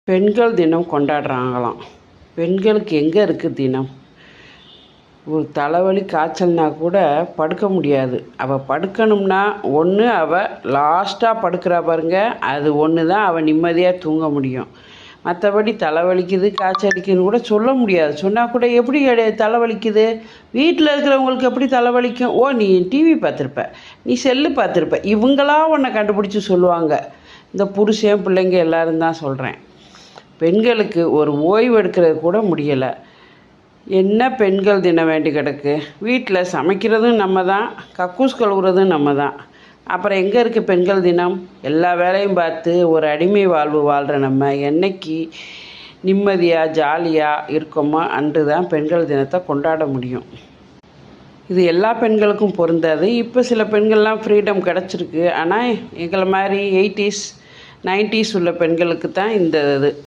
பெண்கள் தினம் கொண்டாடுறாங்களாம். பெண்களுக்கு எங்கே இருக்குது தினம்? ஒரு தலைவலி காய்ச்சல்னா கூட படுக்க முடியாது. அவள் படுக்கணும்னா ஒன்று அவள் லாஸ்ட்டாக படுக்கிறா பாருங்க, அது ஒன்று தான் அவள் நிம்மதியாக தூங்க முடியும். மற்றபடி தலைவலிக்குது காய்ச்சலிக்குதுன்னு கூட சொல்ல முடியாது. சொன்னால் கூட எப்படி தலைவலிக்குது, வீட்டில் இருக்கிறவங்களுக்கு எப்படி தலைவலிக்கும்? ஓ, நீ டிவி பார்த்துருப்ப, நீ செல்லு பார்த்துருப்ப, இவங்களா உன்னை கண்டுபிடிச்சி சொல்லுவாங்க. இந்த புருஷன் பிள்ளைங்க எல்லோரும் தான் சொல்கிறேன். பெண்களுக்கு ஒரு ஓய்வு எடுக்கிறது கூட முடியலை. என்ன பெண்கள் தினம் வேண்டி கிடக்கு? வீட்டில் சமைக்கிறதும் நம்ம தான், கக்கூஸ் கழுவுறதும் நம்ம தான். அப்புறம் எங்கே இருக்குது பெண்கள் தினம்? எல்லா வேலையும் பார்த்து ஒரு அடிமை வாழ்வு வாழ்கிற நம்ம என்னைக்கு நிம்மதியாக ஜாலியாக இருக்கோமோ அன்று தான் பெண்கள் தினத்தை கொண்டாட முடியும். இது எல்லா பெண்களுக்கும் பொருந்தாது. இப்போ சில பெண்கள்லாம் ஃப்ரீடம் கிடச்சிருக்கு. ஆனால் எங்களை மாதிரி 80s 90s உள்ள பெண்களுக்கு தான் இந்த இது